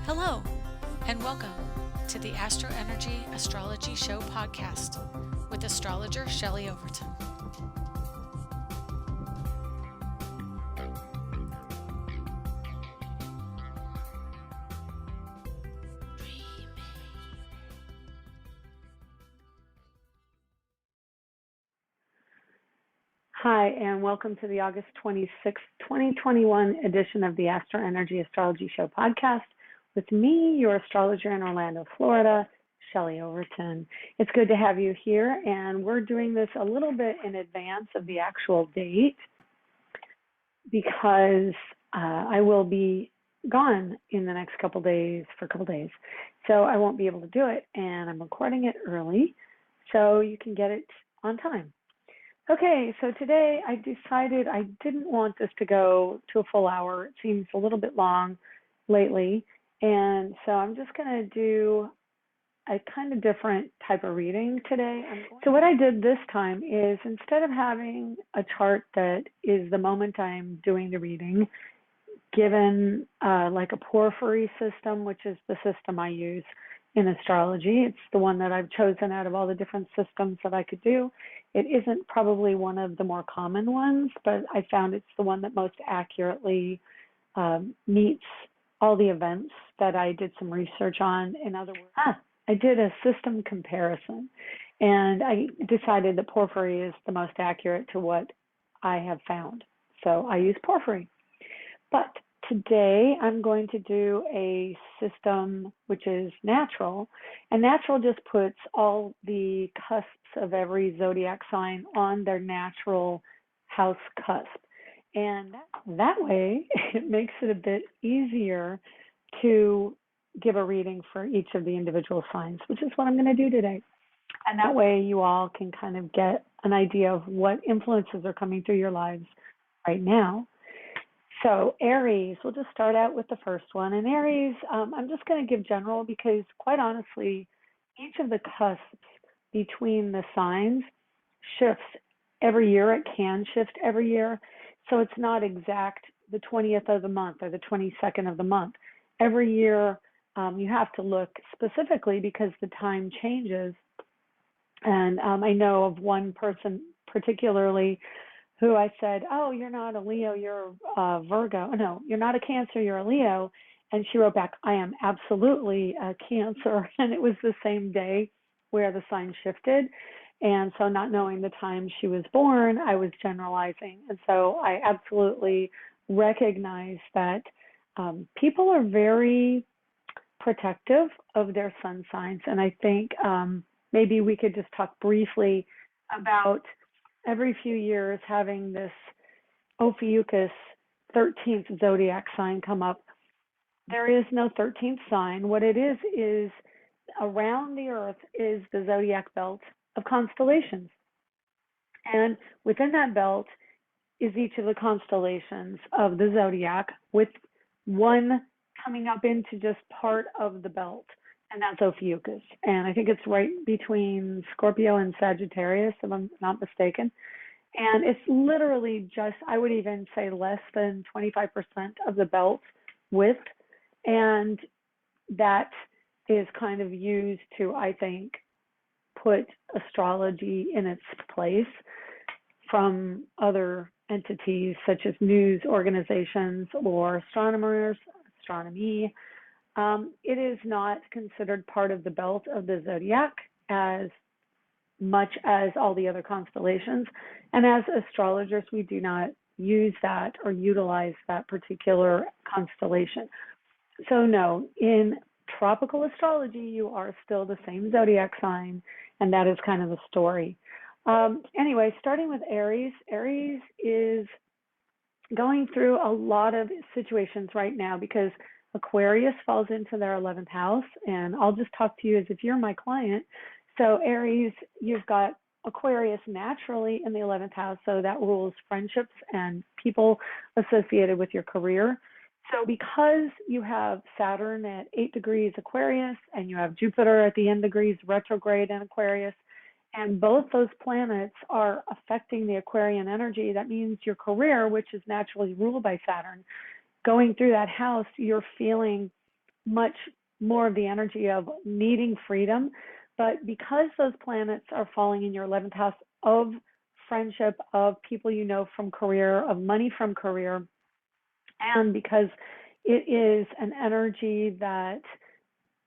Hello, and welcome to the AstroEnergy Astrology Show podcast with Astrologer Shelley Overton. Hi, and welcome to the August 26th, 2021 edition of the AstroEnergy Astrology Show podcast with me, your astrologer in Orlando, Florida, Shelley Overton. It's good to have you here, and we're doing this a little bit in advance of the actual date because I will be gone in the next couple days for a couple days. So I won't be able to do it, and I'm recording it early so you can get it on time. Okay, so today I decided I didn't want this to go to a full hour. It seems a little bit long lately. And so I'm just going to do a kind of different type of reading today. So what I did this time is instead of having a chart that is the moment I'm doing the reading, given like a porphyry system, which is the system I use in astrology. It's the one that I've chosen out of all the different systems that I could do. It isn't probably one of the more common ones, but I found it's the one that most accurately meets all the events that I did some research on. In other words, I did a system comparison, and I decided that porphyry is the most accurate to what I have found. So I use porphyry. But today I'm going to do a system which is natural, and natural just puts all the cusps of every zodiac sign on their natural house cusp. And that way it makes it a bit easier to give a reading for each of the individual signs, which is what I'm going to do today. And that way you all can kind of get an idea of what influences are coming through your lives right now. So Aries, we'll just start out with the first one. And Aries, I'm just going to give general because quite honestly, each of the cusps between the signs shifts every year. It can shift every year. So it's not exact the 20th of the month or the 22nd of the month. Every year you have to look specifically because the time changes. And I know of one person particularly who I said, oh, you're not a Leo, you're a Virgo. No, you're not a Cancer, you're a Leo. And she wrote back, I am absolutely a Cancer. And it was the same day where the sign shifted. And so not knowing the time she was born, I was generalizing. And so I absolutely recognize that people are very protective of their sun signs. And I think maybe we could just talk briefly about every few years having this Ophiuchus 13th zodiac sign come up. There is no 13th sign. What it is around the earth is the zodiac belt of constellations. And within that belt is each of the constellations of the zodiac, with one coming up into just part of the belt, and that's Ophiuchus. And I think it's right between Scorpio and Sagittarius, if I'm not mistaken. And it's literally just, I would even say less than 25% of the belt width. And that is kind of used to, I think, put astrology in its place from other entities such as news organizations or astronomers, astronomy. It is not considered part of the belt of the zodiac as much as all the other constellations. And as astrologers, we do not use that or utilize that particular constellation. So no, in tropical astrology, you are still the same zodiac sign, and that is kind of the story. Anyway, starting with Aries, Aries is going through a lot of situations right now because Aquarius falls into their 11th house, and I'll just talk to you as if you're my client. So Aries, you've got Aquarius naturally in the 11th house, so that rules friendships and people associated with your career. So because you have Saturn at 8 degrees Aquarius and you have Jupiter at the end degrees retrograde in Aquarius, and both those planets are affecting the Aquarian energy, that means your career, which is naturally ruled by Saturn, going through that house, you're feeling much more of the energy of needing freedom. But because those planets are falling in your 11th house of friendship, of people you know from career, of money from career, and because it is an energy that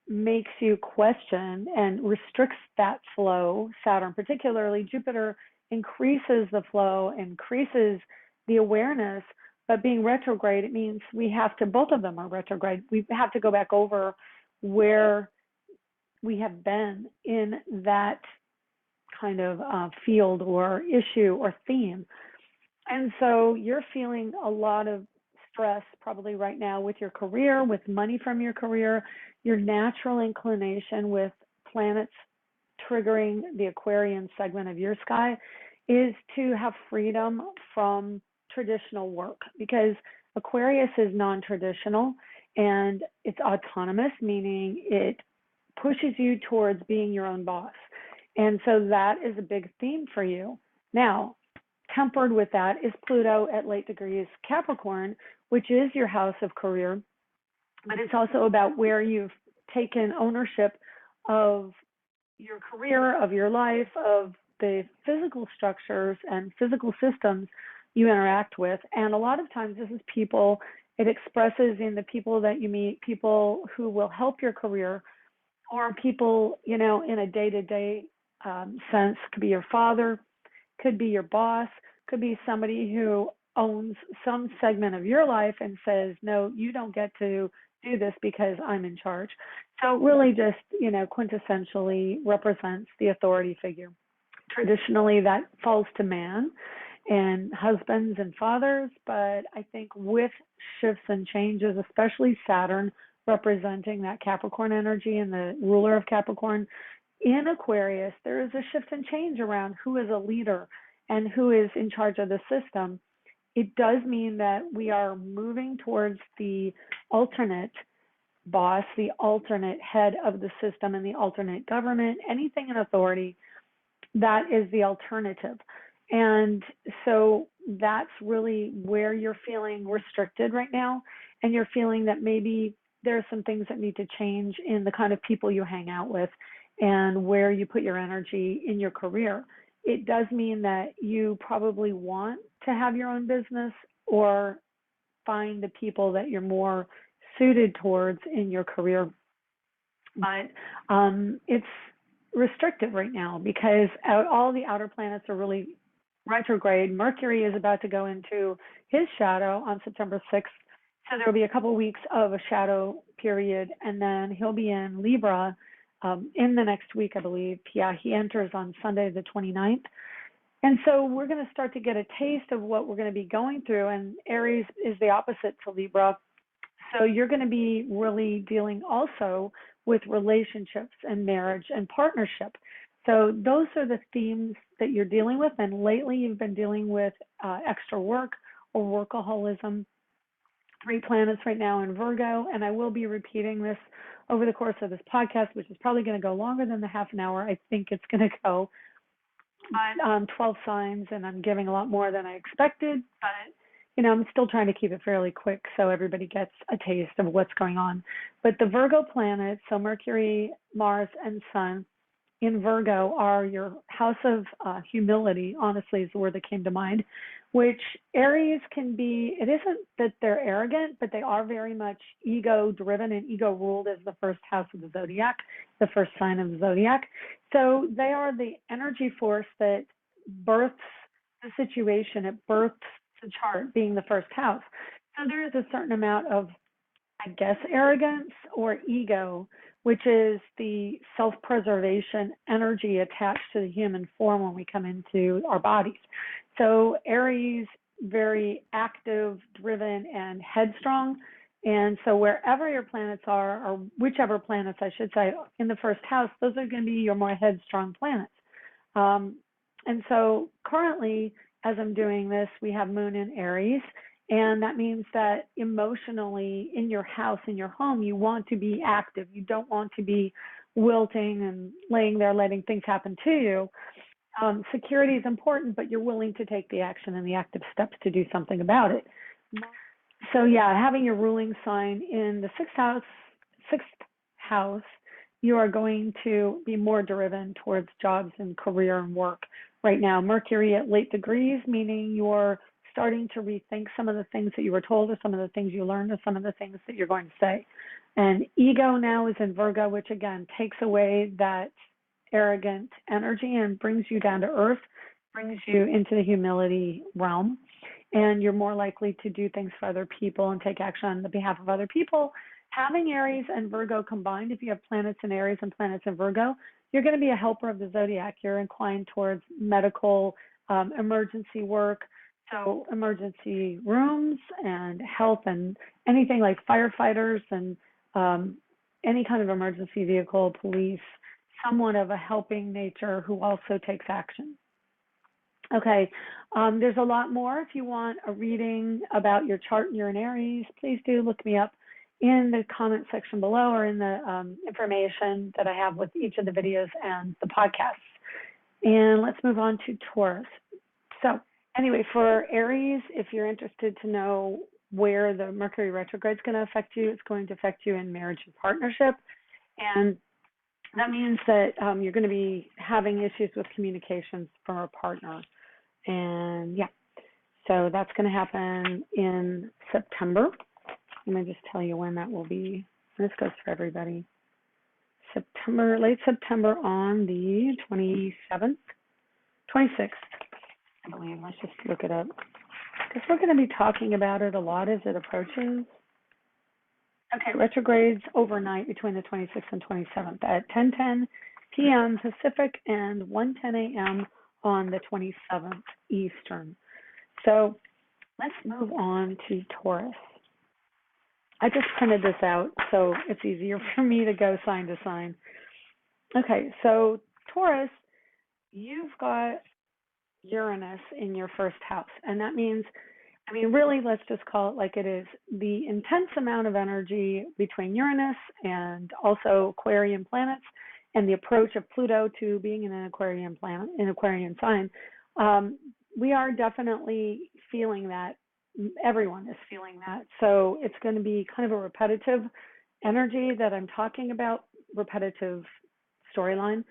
makes you question and restricts that flow, Saturn particularly, Jupiter increases the flow, increases the awareness, but being retrograde, it means we have to, both of them are retrograde, we have to go back over where we have been in that kind of field or issue or theme. And so you're feeling a lot of stress probably right now with your career, with money from your career, your natural inclination with planets triggering the Aquarian segment of your sky is to have freedom from traditional work, because Aquarius is non-traditional and it's autonomous, meaning it pushes you towards being your own boss. And so that is a big theme for you. Now, tempered with that is Pluto at late degrees Capricorn, which is your house of career, but it's also about where you've taken ownership of your career, of your life, of the physical structures and physical systems you interact with. And a lot of times this is people, it expresses in the people that you meet, people who will help your career, or people, you know, in a day-to-day sense. Could be your father, could be your boss, could be somebody who owns some segment of your life and says, no, you don't get to do this because I'm in charge. So it really just, you know, quintessentially represents the authority figure. Traditionally, that falls to man and husbands and fathers, but I think with shifts and changes, especially Saturn representing that Capricorn energy and the ruler of Capricorn, in Aquarius, there is a shift and change around who is a leader and who is in charge of the system. It does mean that we are moving towards the alternate boss, the alternate head of the system, and the alternate government, anything in authority, that is the alternative. And so that's really where you're feeling restricted right now, and you're feeling that maybe there are some things that need to change in the kind of people you hang out with and where you put your energy in your career. It does mean that you probably want to have your own business or find the people that you're more suited towards in your career. But it's restrictive right now because all the outer planets are really retrograde. Mercury is about to go into his shadow on September 6th. So there will be a couple of weeks of a shadow period, and then he'll be in Libra in the next week, I believe. Yeah, he enters on Sunday the 29th. And so we're going to start to get a taste of what we're going to be going through, and Aries is the opposite to Libra. So you're going to be really dealing also with relationships and marriage and partnership. So those are the themes that you're dealing with, and lately you've been dealing with extra work or workaholism. 3 planets right now in Virgo, and I will be repeating this over the course of this podcast, which is probably going to go longer than the half an hour I think it's going to go. But 12 signs, and I'm giving a lot more than I expected, but you know, I'm still trying to keep it fairly quick so everybody gets a taste of what's going on. But the Virgo planets, so Mercury, Mars, and Sun in Virgo are your house of humility, honestly, is the word that came to mind, which Aries can be. It isn't that they're arrogant, but they are very much ego-driven and ego-ruled as the first house of the zodiac, the first sign of the zodiac. So they are the energy force that births the situation. It births the chart being the first house. So there is a certain amount of, I guess, arrogance or ego, which is the self-preservation energy attached to the human form when we come into our bodies. So Aries, very active, driven, and headstrong. And so wherever your planets are, or whichever planets I should say, in the first house, those are going to be your more headstrong planets. And so currently, as I'm doing this, we have Moon in Aries. And that means that emotionally in your house, in your home, you want to be active. You don't want to be wilting and laying there letting things happen to you. Security is important, but you're willing to take the action and the active steps to do something about it. So yeah, having your ruling sign in the 6th house 6th house, you are going to be more driven towards jobs and career and work right now. Mercury at late degrees, meaning you're starting to rethink some of the things that you were told, or some of the things you learned, or some of the things that you're going to say. And ego now is in Virgo, which again takes away that arrogant energy and brings you down to earth, brings you into the humility realm. And you're more likely to do things for other people and take action on the behalf of other people. Having Aries and Virgo combined, if you have planets in Aries and planets in Virgo, you're going to be a helper of the zodiac. You're inclined towards medical, emergency work, so emergency rooms and health and anything like firefighters and any kind of emergency vehicle, police, someone of a helping nature who also takes action. Okay, there's a lot more. If you want a reading about your chart and you're in Aries, please do look me up in the comment section below, or in the information that I have with each of the videos and the podcasts. And let's move on to Taurus. So anyway, for Aries, if you're interested to know where the Mercury retrograde is going to affect you, it's going to affect you in marriage and partnership. And that means that you're going to be having issues with communications from a partner. And yeah, so that's going to happen in September. Let me just tell you when that will be. This goes for everybody. September, late September on the 27th, 26th, I believe. Let's just look it up, because we're going to be talking about it a lot as it approaches. Okay, retrogrades overnight between the 26th and 27th at 10:10 p.m. Pacific and 1:10 a.m. on the 27th Eastern. So let's move on to Taurus. I just printed this out so it's easier for me to go sign to sign. Okay, so Taurus, you've got Uranus in your first house, and that means, I mean, really, let's just call it like it is. The intense amount of energy between Uranus and also Aquarian planets, and the approach of Pluto to being in an Aquarian planet, an Aquarian sign, we are definitely feeling that. Everyone is feeling that. So it's going to be kind of a repetitive energy that I'm talking about, repetitive storyline,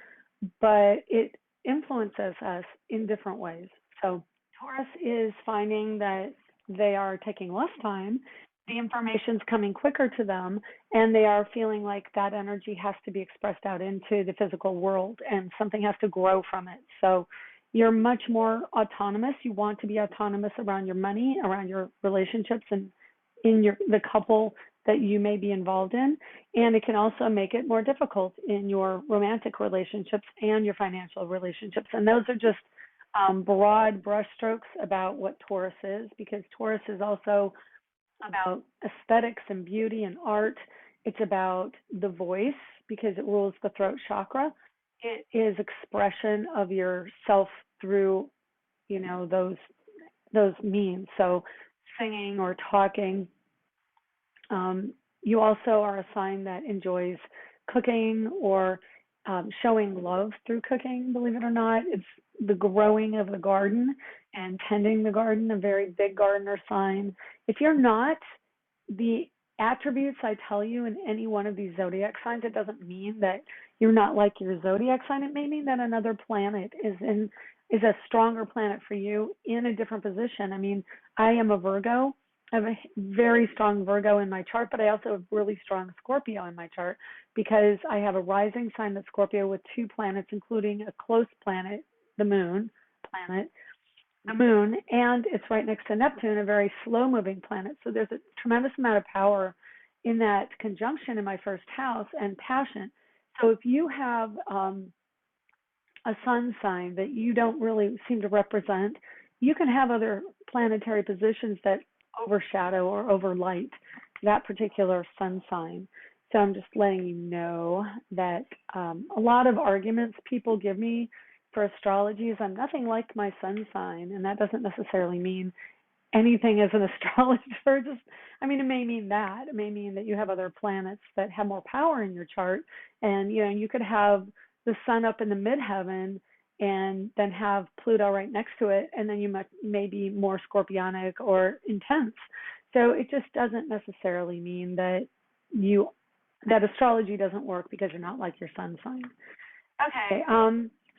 but it influences us in different ways. So Taurus is finding that they are taking less time, the information's coming quicker to them, and they are feeling like that energy has to be expressed out into the physical world, and something has to grow from it. So you're much more autonomous. You want to be autonomous around your money, around your relationships, and in the couple that you may be involved in. And it can also make it more difficult in your romantic relationships and your financial relationships. And those are just broad brushstrokes about what Taurus is, because Taurus is also about aesthetics and beauty and art. It's about the voice, because it rules the throat chakra. It is expression of yourself through, you know, those means. So singing or talking. You also are a sign that enjoys cooking or showing love through cooking, believe it or not. It's the growing of the garden and tending the garden, a very big gardener sign. If you're not, the attributes I tell you in any one of these zodiac signs, it doesn't mean that you're not like your zodiac sign. It may mean that another planet is a stronger planet for you in a different position. I mean, I am a Virgo. I have a very strong Virgo in my chart, but I also have really strong Scorpio in my chart, because I have a rising sign that's Scorpio with two planets, including a close planet, the moon, and it's right next to Neptune, a very slow-moving planet. So there's a tremendous amount of power in that conjunction in my first house, and passion. So if you have a sun sign that you don't really seem to represent, you can have other planetary positions that overshadow or overlight that particular sun sign. So I'm just letting you know that a lot of arguments people give me for astrology is I'm nothing like my sun sign, and that doesn't necessarily mean anything as an astrologer. Just, I mean, it may mean that. It may mean that you have other planets that have more power in your chart, and you know, you could have the sun up in the midheaven and then have Pluto right next to it, and then you may be more scorpionic or intense. So it just doesn't necessarily mean that you that astrology doesn't work because you're not like your sun sign. Okay,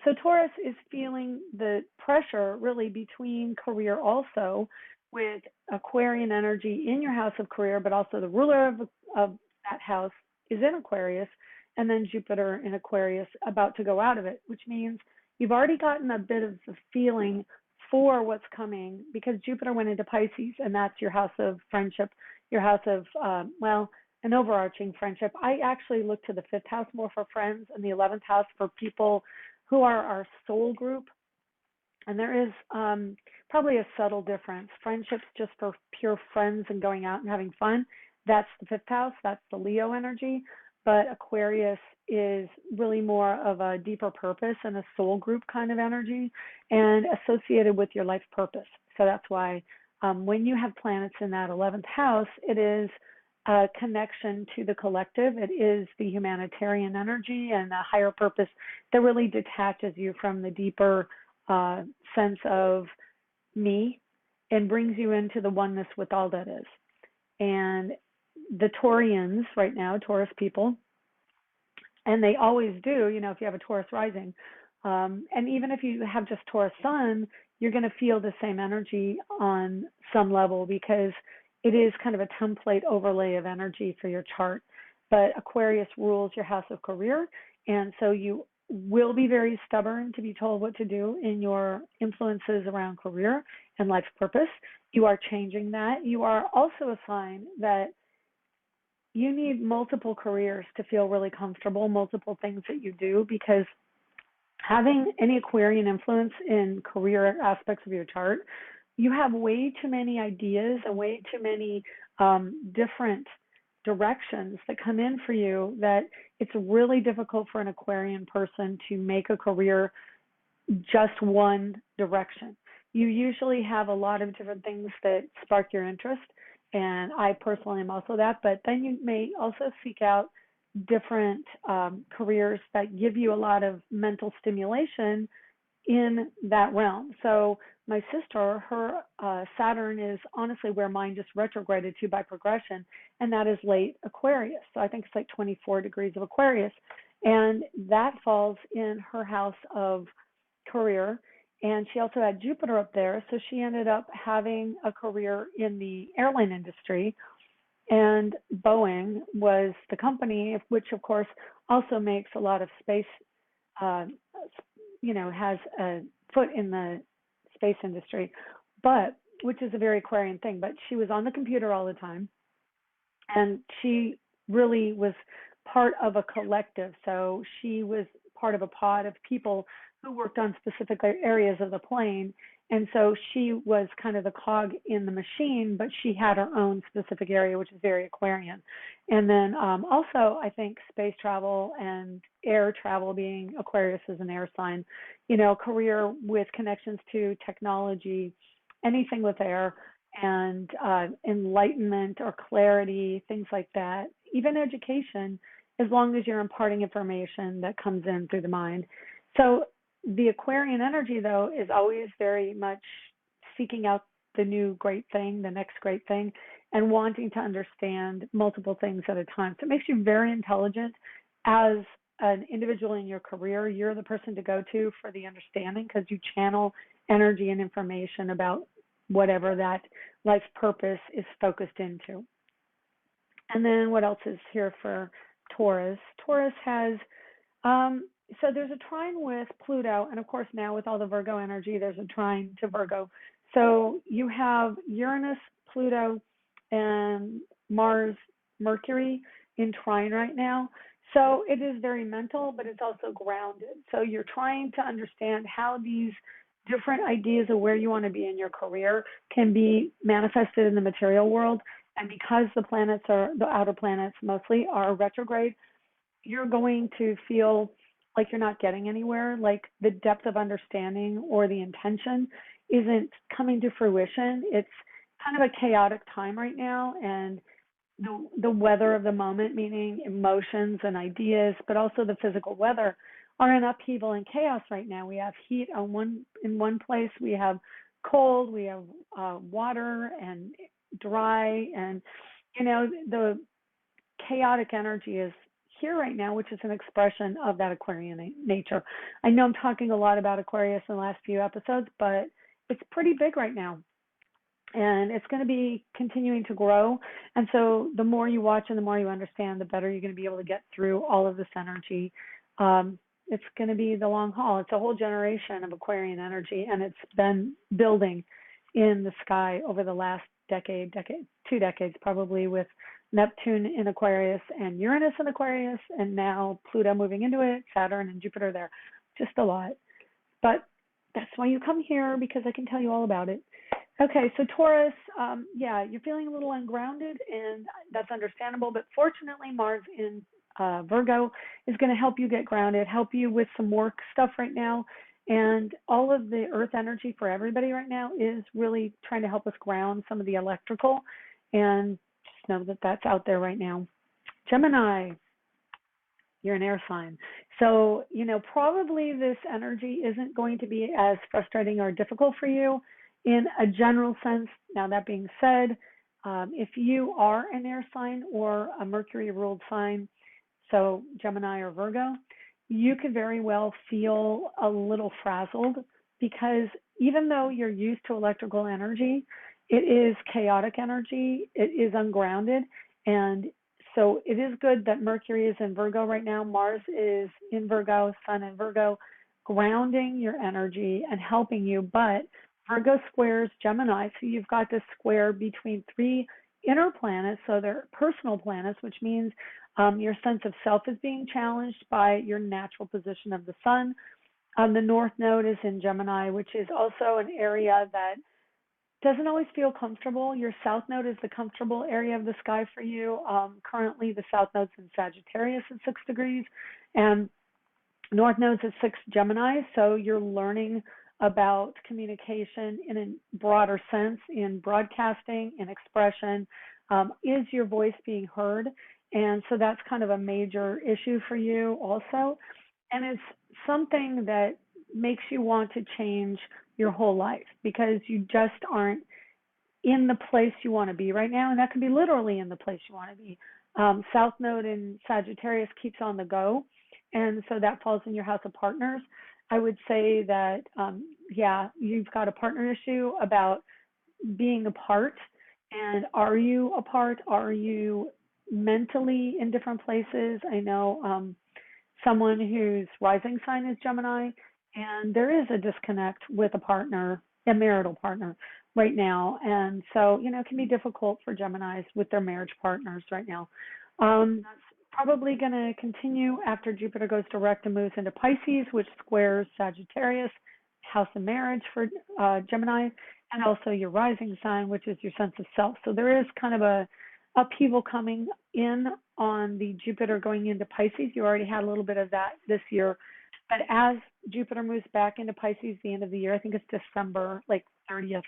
so Taurus is feeling the pressure really between career also, with Aquarian energy in your house of career, but also the ruler of that house is in Aquarius, and then Jupiter in Aquarius about to go out of it, which means you've already gotten a bit of a feeling for what's coming because Jupiter went into Pisces, and that's your house of friendship, your house of, an overarching friendship. I actually look to the 5th house more for friends and the 11th house for people who are our soul group. And there is probably a subtle difference. Friendships just for pure friends and going out and having fun, that's the 5th house, that's the Leo energy. But Aquarius is really more of a deeper purpose and a soul group kind of energy and associated with your life purpose. So that's why when you have planets in that 11th house, it is a connection to the collective. It is the humanitarian energy and a higher purpose that really detaches you from the deeper sense of me and brings you into the oneness with all that is. And the Taurians right now, Taurus people, and they always do, if you have a Taurus rising, and even if you have just Taurus sun, you're going to feel the same energy on some level because it is kind of a template overlay of energy for your chart. But Aquarius rules your house of career, and so you will be very stubborn to be told what to do in your influences around career and life purpose. You are changing that. You are also a sign that you need multiple careers to feel really comfortable, multiple things that you do, because having any Aquarian influence in career aspects of your chart, you have way too many ideas and way too many different directions that come in for you that it's really difficult for an Aquarian person to make a career just one direction. You usually have a lot of different things that spark your interest, and I personally am also that, but then you may also seek out different careers that give you a lot of mental stimulation in that realm. So my sister, her Saturn is honestly where mine just retrograded to by progression, and that is late Aquarius. So I think it's like 24 degrees of Aquarius, and that falls in her house of career. And she also had Jupiter up there, so she ended up having a career in the airline industry. And Boeing was the company, which of course also makes a lot of space, has a foot in the space industry, but which is a very Aquarian thing. But she was on the computer all the time, and she really was part of a collective. So she was part of a pod of people who worked on specific areas of the plane. And so she was kind of the cog in the machine, but she had her own specific area, which is very Aquarian. And then also, I think space travel and air travel, being Aquarius is an air sign, career with connections to technology, anything with air, and enlightenment or clarity, things like that, even education, as long as you're imparting information that comes in through the mind. So the Aquarian energy, though, is always very much seeking out the new great thing, the next great thing, and wanting to understand multiple things at a time. So it makes you very intelligent as an individual in your career. You're the person to go to for the understanding because you channel energy and information about whatever that life purpose is focused into. And then what else is here for Taurus? Taurus has... so there's a trine with Pluto, and of course now with all the Virgo energy, there's a trine to Virgo. So you have Uranus, Pluto, and Mars, Mercury in trine right now. So it is very mental, but it's also grounded. So you're trying to understand how these different ideas of where you want to be in your career can be manifested in the material world. And because the planets are, the outer planets mostly, are retrograde, you're going to feel like you're not getting anywhere, like the depth of understanding or the intention isn't coming to fruition. It's kind of a chaotic time right now, and the weather of the moment, meaning emotions and ideas, but also the physical weather, are in upheaval and chaos right now. We have heat in one place, we have cold, we have water and dry, and the chaotic energy is here right now, which is an expression of that Aquarian nature. I know I'm talking a lot about Aquarius in the last few episodes, but it's pretty big right now. And it's going to be continuing to grow. And so the more you watch and the more you understand, the better you're going to be able to get through all of this energy. It's going to be the long haul. It's a whole generation of Aquarian energy, and it's been building in the sky over the last decade, 2 decades probably, with Neptune in Aquarius and Uranus in Aquarius, and now Pluto moving into it, Saturn and Jupiter there. Just a lot. But that's why you come here, because I can tell you all about it. Okay, so Taurus, yeah, you're feeling a little ungrounded, and that's understandable, but fortunately Mars in Virgo is going to help you get grounded, help you with some work stuff right now, and all of the earth energy for everybody right now is really trying to help us ground some of the electrical, and just know that that's out there right now. Gemini, you're an air sign. So, you know, probably this energy isn't going to be as frustrating or difficult for you in a general sense. Now, that being said, if you are an air sign or a Mercury-ruled sign, so Gemini or Virgo, you could very well feel a little frazzled, because even though you're used to electrical energy, it is chaotic energy, it is ungrounded, and so it is good that Mercury is in Virgo right now. Mars is in Virgo, Sun in Virgo, grounding your energy and helping you, but Virgo squares Gemini, so you've got this square between 3 inner planets, so they're personal planets, which means your sense of self is being challenged by your natural position of the Sun. The North Node is in Gemini, which is also an area that doesn't always feel comfortable. Your South Node is the comfortable area of the sky for you. Currently, the South Node's in Sagittarius at 6 degrees, and North Node's at 6 Gemini, so you're learning about communication in a broader sense, in broadcasting, in expression. Is your voice being heard? And so that's kind of a major issue for you also. And it's something that makes you want to change your whole life, because you just aren't in the place you want to be right now. And that can be literally in the place you want to be. South Node in Sagittarius keeps on the go. And so that falls in your house of partners. I would say that, yeah, you've got a partner issue about being apart. And are you apart? Are you mentally in different places? I know someone whose rising sign is Gemini, and there is a disconnect with a partner, a marital partner right now. And so, you know, it can be difficult for Geminis with their marriage partners right now. That's probably going to continue after Jupiter goes direct and moves into Pisces, which squares Sagittarius, house of marriage for Gemini, and also your rising sign, which is your sense of self. So there is kind of a upheaval coming in on the Jupiter going into Pisces. You already had a little bit of that this year, but as Jupiter moves back into Pisces the end of the year, I think it's December, like 30th,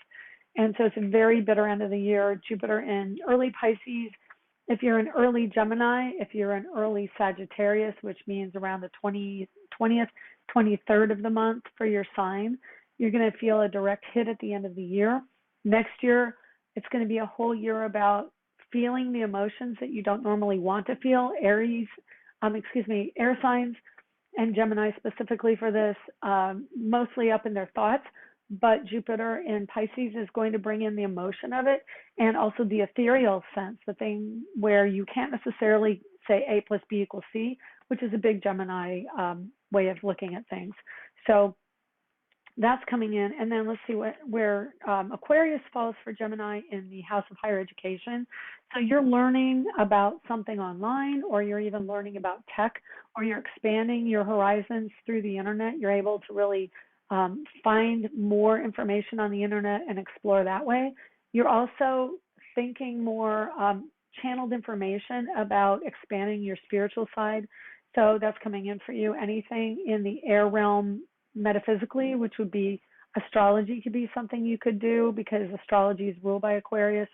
and so it's a very bitter end of the year. Jupiter in early Pisces. If you're an early Gemini, if you're an early Sagittarius, which means around the 20th, 23rd of the month for your sign, you're going to feel a direct hit at the end of the year. Next year, it's going to be a whole year about feeling the emotions that you don't normally want to feel. Air signs and Gemini specifically for this, mostly up in their thoughts. But Jupiter in Pisces is going to bring in the emotion of it, and also the ethereal sense, the thing where you can't necessarily say A plus B equals C, which is a big Gemini way of looking at things. So that's coming in. And then let's see where Aquarius falls for Gemini in the house of higher education. So you're learning about something online, or you're even learning about tech, or you're expanding your horizons through the internet. You're able to really find more information on the internet and explore that way. You're also thinking more channeled information about expanding your spiritual side. So that's coming in for you. Anything in the air realm metaphysically, which would be astrology, could be something you could do, because astrology is ruled by Aquarius.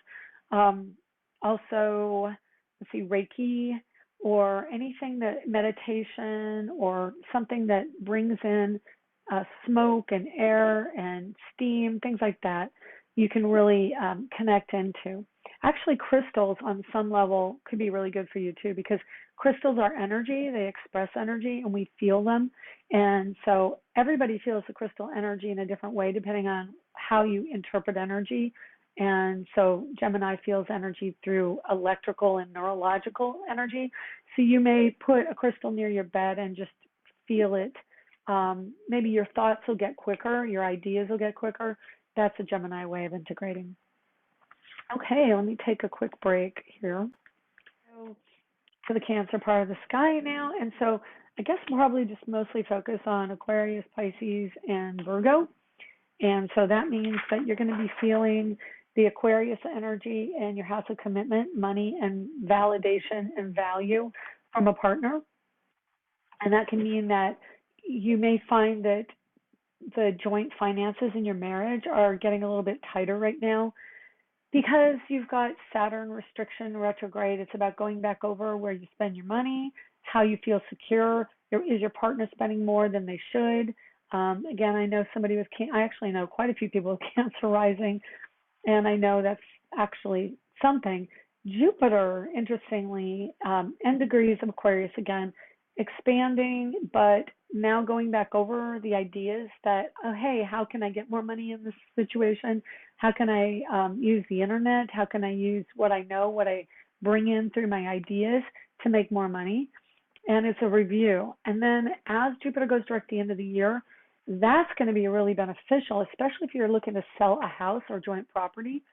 Also, let's see, Reiki, or anything that meditation, or something that brings in smoke and air and steam, things like that, you can really connect into. Actually, crystals on some level could be really good for you too, because crystals are energy, they express energy, and we feel them. And so everybody feels the crystal energy in a different way depending on how you interpret energy. And so Gemini feels energy through electrical and neurological energy. So you may put a crystal near your bed and just feel it. Maybe your thoughts will get quicker, your ideas will get quicker. That's a Gemini way of integrating. Okay, let me take a quick break here. So to the Cancer part of the sky now. And so I guess we'll probably just mostly focus on Aquarius, Pisces, and Virgo. And so that means that you're going to be feeling the Aquarius energy in your house of commitment, money, and validation and value from a partner. And that can mean that you may find that the joint finances in your marriage are getting a little bit tighter right now because you've got Saturn restriction retrograde. It's about going back over where you spend your money, how you feel secure. Is your partner spending more than they should? Again, I know somebody with I actually know quite a few people with Cancer rising, and I know that's actually something. Jupiter, interestingly, N degrees of Aquarius again, expanding, but now going back over the ideas that, oh, hey, how can I get more money in this situation? How can I use the internet? How can I use what I know, what I bring in through my ideas to make more money? And it's a review. And then as Jupiter goes direct at the end of the year, that's going to be really beneficial, especially if you're looking to sell a house or joint property,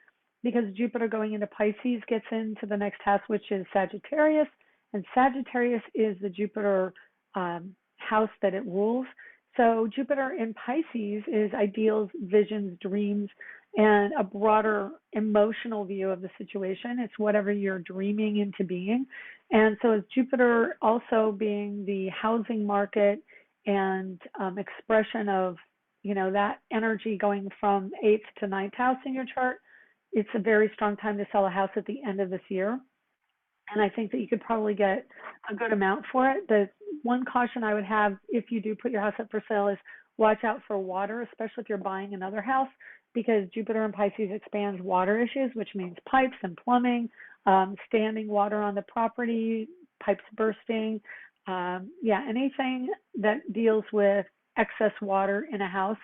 because Jupiter going into Pisces gets into the next house, which is Sagittarius. And Sagittarius is the Jupiter house that it rules. So Jupiter in Pisces is ideals, visions, dreams, and a broader emotional view of the situation. It's whatever you're dreaming into being. And so is Jupiter also being the housing market and expression of, that energy going from 8th to 9th house in your chart. It's a very strong time to sell a house at the end of this year. And I think that you could probably get a good amount for it. The one caution I would have if you do put your house up for sale is watch out for water, especially if you're buying another house, because Jupiter in Pisces expands water issues, which means pipes and plumbing, standing water on the property, pipes bursting. Anything that deals with excess water in a house,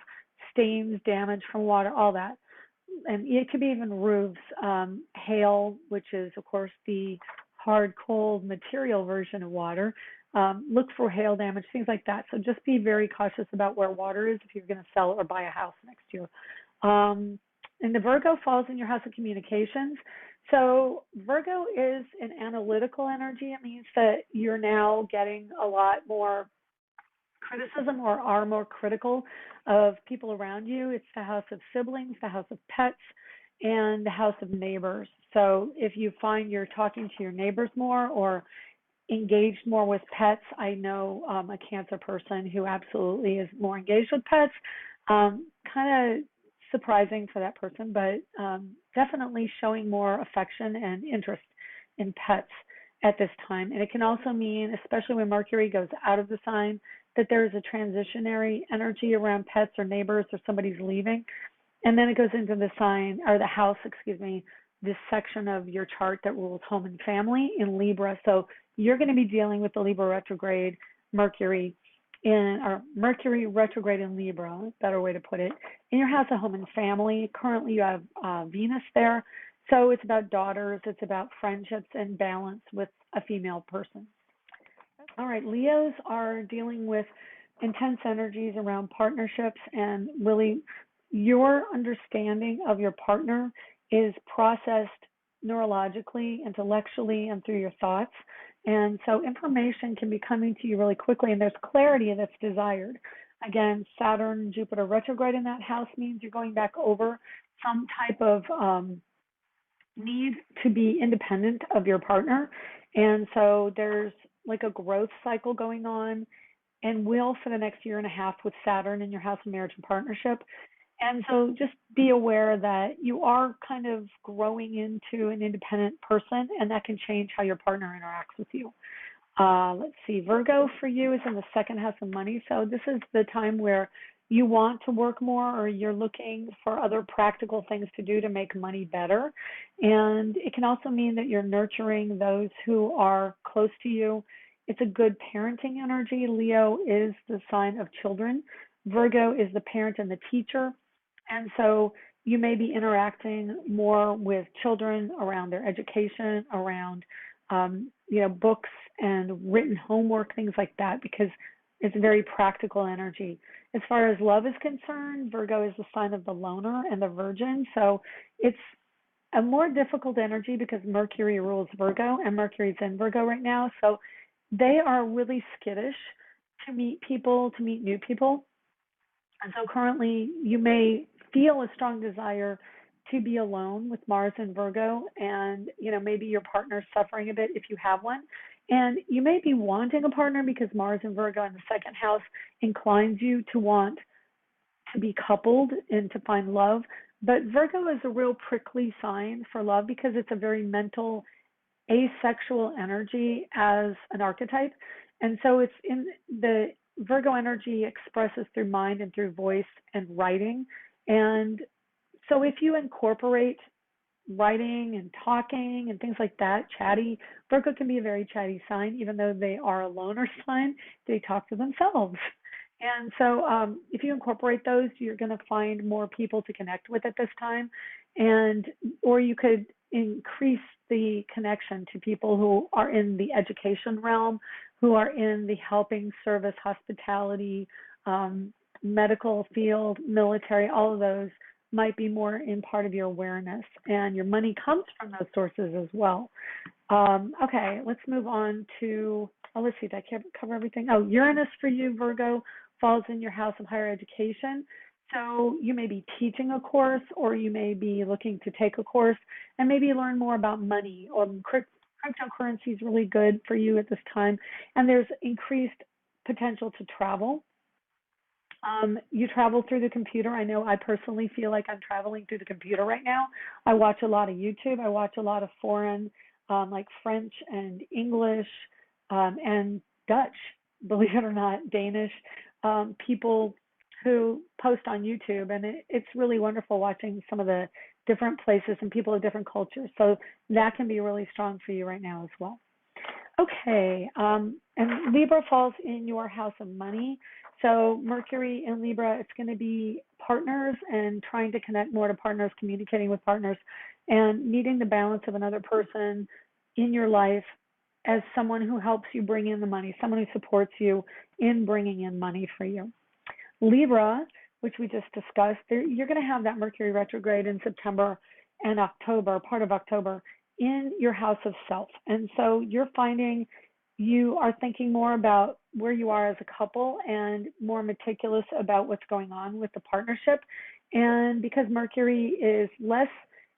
stains, damage from water, all that. And it could be even roofs, hail, which is, of course, the hard, cold material version of water. Look for hail damage, things like that. So just be very cautious about where water is if you're going to sell or buy a house next year. And the Virgo falls in your house of communications. So Virgo is an analytical energy. It means that you're now getting a lot more criticism or are more critical of people around you. It's the house of siblings, the house of pets, and the house of neighbors. So if you find you're talking to your neighbors more or engaged more with pets, I know a Cancer person who absolutely is more engaged with pets. Kind of surprising for that person, but definitely showing more affection and interest in pets at this time. And it can also mean, especially when Mercury goes out of the sign, that there is a transitionary energy around pets or neighbors or somebody's leaving. And then it goes into the sign, or the house, this section of your chart that rules home and family in Libra. So you're going to be dealing with the Libra retrograde, Mercury retrograde in Libra, better way to put it, in your house of home and family. Currently you have Venus there. So it's about daughters, it's about friendships and balance with a female person. All right, Leos are dealing with intense energies around partnerships, and really your understanding of your partner is processed neurologically, intellectually, and through your thoughts. And so information can be coming to you really quickly, and there's clarity that's desired. Again, Saturn, Jupiter retrograde in that house means you're going back over some type of need to be independent of your partner. And so there's like a growth cycle going on, and will for the next year and a half with Saturn in your house of marriage and partnership. And so just be aware that you are kind of growing into an independent person, and that can change how your partner interacts with you. Let's see, Virgo for you is in the second house of money. So this is the time where you want to work more, or you're looking for other practical things to do to make money better. And it can also mean that you're nurturing those who are close to you. It's a good parenting energy. Leo is the sign of children. Virgo is the parent and the teacher. And so you may be interacting more with children around their education, around books and written homework, things like that, because it's very practical energy. As far as love is concerned, Virgo is the sign of the loner and the virgin. So it's a more difficult energy because Mercury rules Virgo, and Mercury's in Virgo right now. So they are really skittish to meet people, to meet new people. And so currently you may feel a strong desire to be alone with Mars and Virgo, and maybe your partner's suffering a bit if you have one. And you may be wanting a partner because Mars and Virgo in the second house inclines you to want to be coupled and to find love. But Virgo is a real prickly sign for love because it's a very mental, asexual energy as an archetype. And so it's in the Virgo energy expresses through mind and through voice and writing. And so if you incorporate writing and talking and things like that, chatty, Virgo can be a very chatty sign. Even though they are a loner sign, they talk to themselves. And so if you incorporate those, you're going to find more people to connect with at this time. Or you could increase the connection to people who are in the education realm, who are in the helping service, hospitality, medical field, military, all of those might be more in part of your awareness. And your money comes from those sources as well. Okay, let's move on to, let's see, did I cover everything? Oh, Uranus for you, Virgo, falls in your house of higher education. So you may be teaching a course, or you may be looking to take a course and maybe learn more about money, or cryptocurrency is really good for you at this time. And there's increased potential to travel. You travel through the computer. I know I personally feel like I'm traveling through the computer right now. I watch a lot of YouTube. I watch a lot of foreign, like French and English and Dutch, believe it or not, Danish, people who post on YouTube. And it's really wonderful watching some of the different places and people of different cultures. So that can be really strong for you right now as well. Okay, and Libra falls in your house of money. So Mercury in Libra, it's going to be partners and trying to connect more to partners, communicating with partners, and needing the balance of another person in your life as someone who helps you bring in the money, someone who supports you in bringing in money for you. Libra, which we just discussed, you're going to have that Mercury retrograde in September and October, part of October, in your house of self. And so you're finding you are thinking more about where you are as a couple and more meticulous about what's going on with the partnership. And because Mercury is less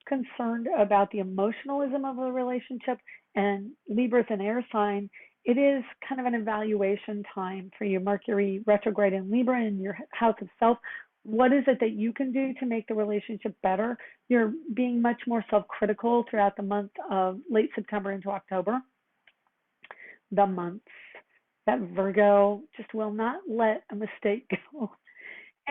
concerned about the emotionalism of a relationship, and Libra's an air sign, it is kind of an evaluation time for you. Mercury retrograde in Libra in your house of self. What is it that you can do to make the relationship better? You're being much more self-critical throughout the month of late September into October. The months that Virgo just will not let a mistake go.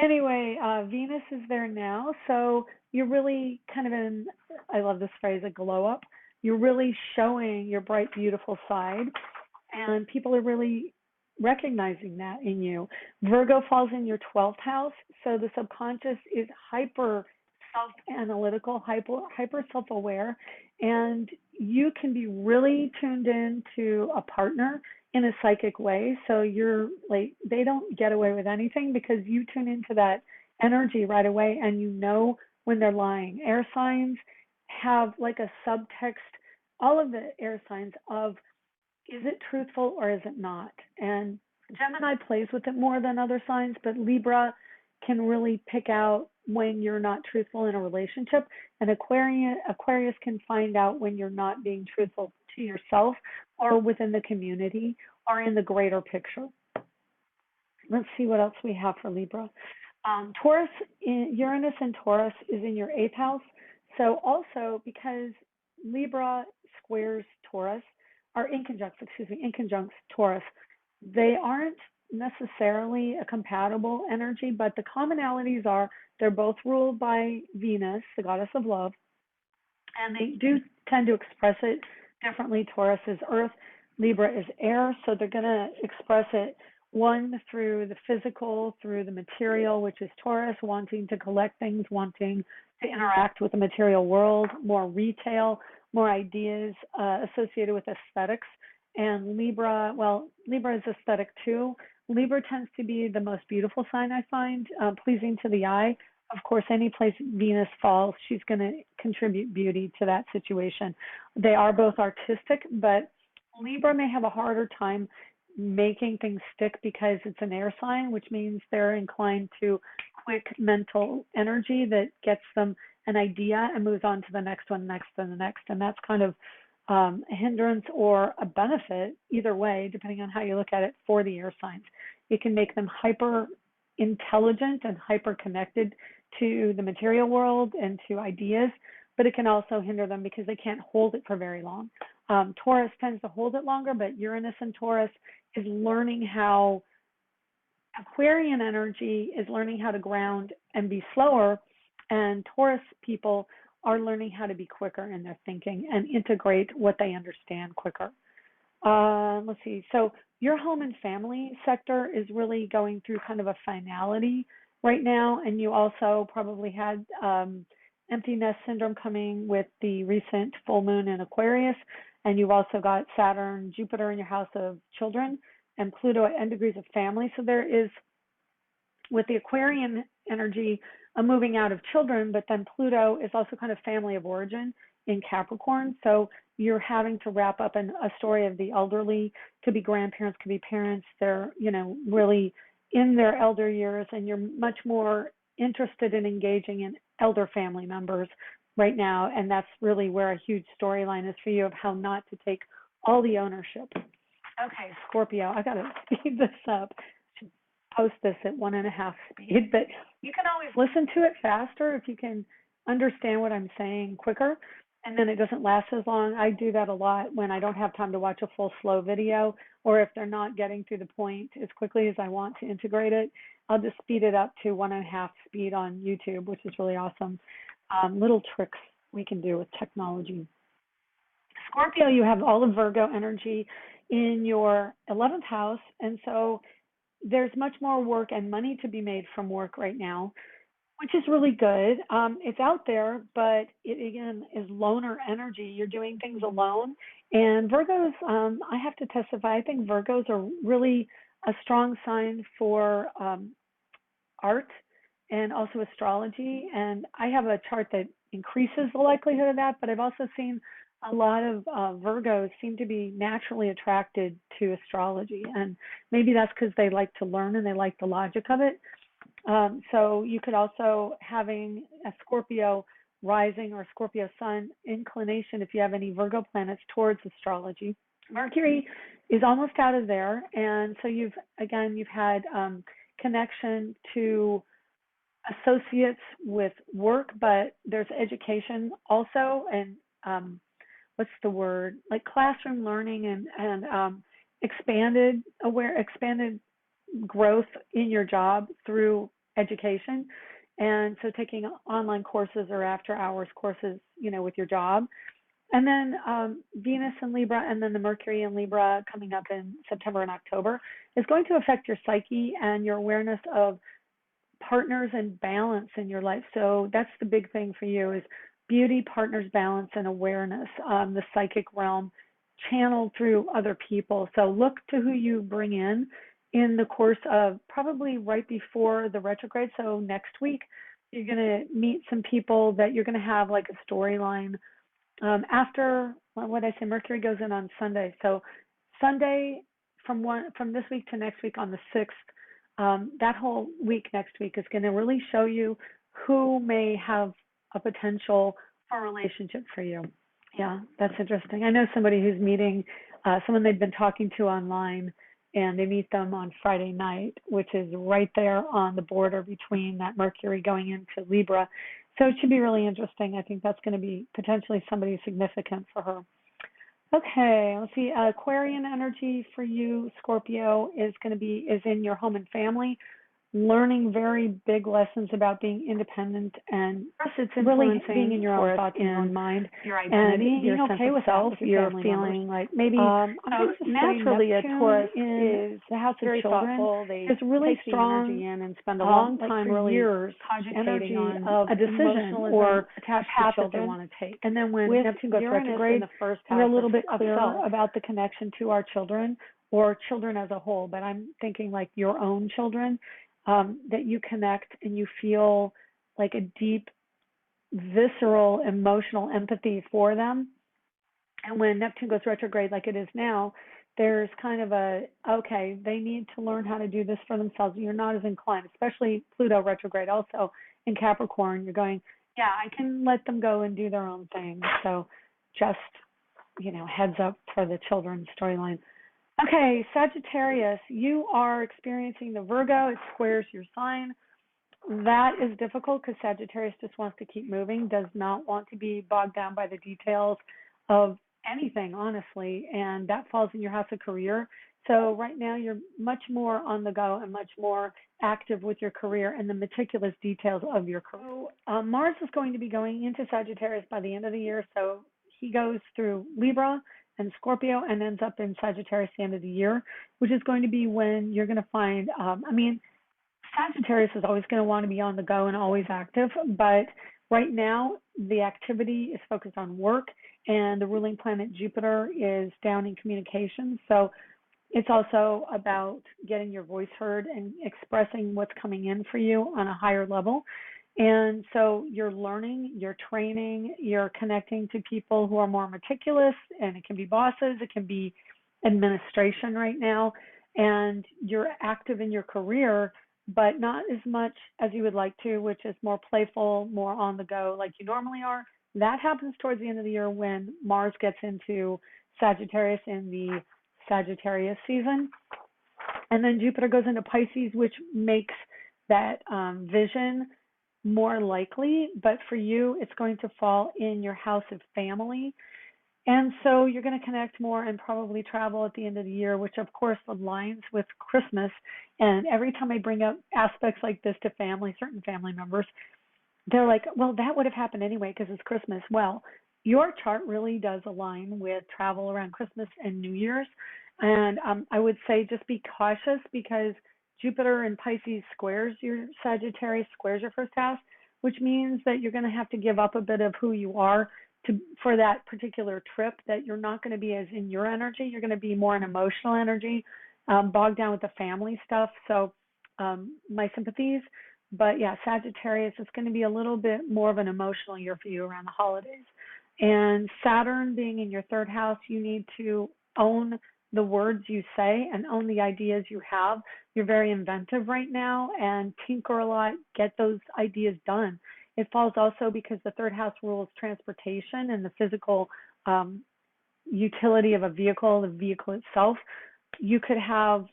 Anyway, Venus is there now. So you're really kind of in, I love this phrase, a glow up. You're really showing your bright, beautiful side. And people are really recognizing that in you. Virgo falls in your 12th house. So the subconscious is hyper self-analytical, hyper self-aware, and you can be really tuned in to a partner in a psychic way. So you're like, they don't get away with anything because you tune into that energy right away, and you know when they're lying. Air signs have like a subtext, all of the air signs of, is it truthful or is it not? And Gemini plays with it more than other signs, but Libra can really pick out when you're not truthful in a relationship, and Aquarius can find out when you're not being truthful to yourself or within the community or in the greater picture. Let's see what else we have for Libra. Taurus, Uranus and Taurus is in your 8th house. So also because Libra squares Taurus, or in conjunct Taurus, they aren't necessarily a compatible energy, but the commonalities are they're both ruled by Venus, the goddess of love, and they do tend to express it differently. Taurus is earth, Libra is air, so they're going to express it one through the physical, through the material, which is Taurus, wanting to collect things, wanting to interact with the material world, more retail, more ideas associated with aesthetics. And Libra, well, Libra is aesthetic too. Libra tends to be the most beautiful sign, I find, pleasing to the eye. Of course, any place Venus falls, she's going to contribute beauty to that situation. They are both artistic, but Libra may have a harder time making things stick because it's an air sign, which means they're inclined to quick mental energy that gets them an idea and moves on to the next one, next, and the next. And that's kind of a hindrance or a benefit, either way, depending on how you look at it, for the air signs. It can make them hyper intelligent and hyper connected to the material world and to ideas, but it can also hinder them because they can't hold it for very long. Taurus tends to hold it longer, but Uranus and Taurus is learning how, Aquarian energy is learning how to ground and be slower, and Taurus people are learning how to be quicker in their thinking and integrate what they understand quicker. Let's see. So your home and family sector is really going through kind of a finality right now, and you also probably had empty nest syndrome coming with the recent full moon in Aquarius, and you've also got Saturn, Jupiter in your house of children, and Pluto at N degrees of family. So there is, with the Aquarian energy, a moving out of children, but then Pluto is also kind of family of origin in Capricorn. So you're having to wrap up a story of the elderly. Could be grandparents, could be parents. They're, really in their elder years, and you're much more interested in engaging in elder family members right now. And that's really where a huge storyline is for you of how not to take all the ownership. Okay, Scorpio, I got to speed this up. Post this at 1.5 speed, but you can always listen to it faster if you can understand what I'm saying quicker, and then it doesn't last as long. I do that a lot when I don't have time to watch a full slow video, or if they're not getting through the point as quickly as I want to integrate it, I'll just speed it up to 1.5 speed on YouTube, which is really awesome. Little tricks we can do with technology. Scorpio, you have all of Virgo energy in your 11th house, and so there's much more work and money to be made from work right now, which is really good. It's out there, but it, again, is loner energy. You're doing things alone. And Virgos, I have to testify, I think Virgos are really a strong sign for art and also astrology. And I have a chart that increases the likelihood of that, but I've also seen a lot of Virgos seem to be naturally attracted to astrology, and maybe that's because they like to learn and they like the logic of it. So you could also, having a Scorpio rising or Scorpio sun inclination, if you have any Virgo planets, towards astrology. Mercury is almost out of there, and so you've had connection to associates with work, but there's education also, and what's the word, like classroom learning and expanded growth in your job through education. And so taking online courses or after hours courses, with your job. And then Venus in Libra, and then the Mercury in Libra coming up in September and October is going to affect your psyche and your awareness of partners and balance in your life. So that's the big thing for you, is beauty, partners, balance, and awareness, the psychic realm channeled through other people. So look to who you bring in the course of probably right before the retrograde. So next week, you're going to meet some people that you're going to have like a storyline. After, what I say, Mercury goes in on Sunday. So Sunday from this week to next week on the 6th, that whole week next week is going to really show you who may have a potential for a relationship for you. Yeah, that's interesting. I know somebody who's meeting someone they've been talking to online, and they meet them on Friday night, which is right there on the border between that Mercury going into Libra. So it should be really interesting. I think that's going to be potentially somebody significant for her. Okay, let's see. Aquarian energy for you, Scorpio, is in your home and family, learning very big lessons about being independent, and it's really being in your own thoughts and your own mind, your identity, and being your okay sense with of self, that. your You're feeling feeling like maybe naturally a Taurus is the house of children. They It's really take the strong, energy in and spend a long time for really years, cogitating on a decision or attached path to that they children. want to take. And then when With Neptune goes Uranus in retrograde, the first house we're a little bit of clearer self. about the connection to our children or children as a whole. But I'm thinking like your own children, that you connect and you feel like a deep, visceral, emotional empathy for them. And when Neptune goes retrograde like it is now, there's kind of okay, they need to learn how to do this for themselves. You're not as inclined, especially Pluto retrograde also in Capricorn. You're going, yeah, I can let them go and do their own thing. So just, heads up for the children's storyline. Okay, Sagittarius, you are experiencing the Virgo. It squares your sign. That is difficult because Sagittarius just wants to keep moving, does not want to be bogged down by the details of anything, honestly, and that falls in your house of career. So right now you're much more on the go and much more active with your career and the meticulous details of your career. So, Mars is going to be going into Sagittarius by the end of the year, so he goes through Libra and Scorpio and ends up in Sagittarius at the end of the year, which is going to be when you're going to find, Sagittarius is always going to want to be on the go and always active, but right now the activity is focused on work, and the ruling planet Jupiter is down in communications. So it's also about getting your voice heard and expressing what's coming in for you on a higher level. And so you're learning, you're training, you're connecting to people who are more meticulous, and it can be bosses, it can be administration right now, and you're active in your career, but not as much as you would like to, which is more playful, more on the go like you normally are. That happens towards the end of the year when Mars gets into Sagittarius in the Sagittarius season. And then Jupiter goes into Pisces, which makes that vision more likely. But for you, it's going to fall in your house of family. And so you're going to connect more and probably travel at the end of the year, which of course aligns with Christmas. And every time I bring up aspects like this to certain family members, they're like, well, that would have happened anyway because it's Christmas. Well, your chart really does align with travel around Christmas and New Year's. And I would say just be cautious because Jupiter in Pisces squares your Sagittarius, squares your first house, which means that you're going to have to give up a bit of who you are for that particular trip, that you're not going to be as in your energy. You're going to be more in emotional energy, bogged down with the family stuff. So my sympathies. But yeah, Sagittarius is going to be a little bit more of an emotional year for you around the holidays. And Saturn being in your third house, you need to own the words you say and own the ideas you have. You're very inventive right now and tinker a lot, get those ideas done. It falls also because the third house rules transportation and the physical utility of a vehicle, the vehicle itself. You could have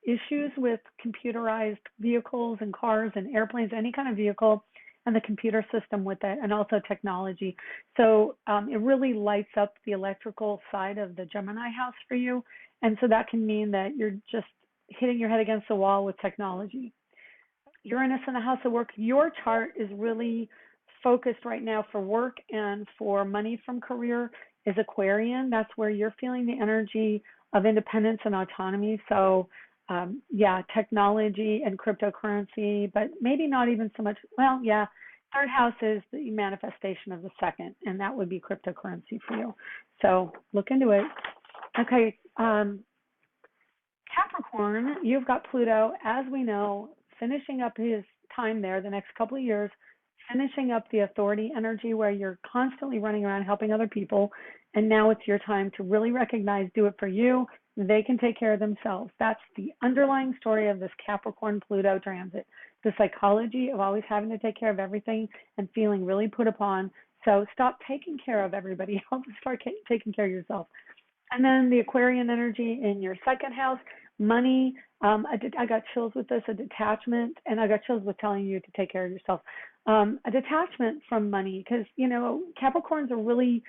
issues with computerized vehicles and cars and airplanes, any kind of vehicle, and the computer system with it, and also technology. So it really lights up the electrical side of the Gemini house for you. And so that can mean that you're just hitting your head against the wall with technology. Uranus in the house of work, your chart is really focused right now for work and for money from career is Aquarian. That's where you're feeling the energy of independence and autonomy. So technology and cryptocurrency, but maybe not even so much. Well, yeah, third house is the manifestation of the second, and that would be cryptocurrency for you. So look into it. Okay, Capricorn, you've got Pluto, as we know, finishing up his time there the next couple of years, finishing up the authority energy where you're constantly running around helping other people, and now it's your time to really recognize, do it for you. They can take care of themselves. That's the underlying story of this Capricorn-Pluto transit, the psychology of always having to take care of everything and feeling really put upon. So stop taking care of everybody else and start taking care of yourself. And then the Aquarian energy in your second house, money. I got chills with this, a detachment, and I got chills with telling you to take care of yourself. A detachment from money because, Capricorns are really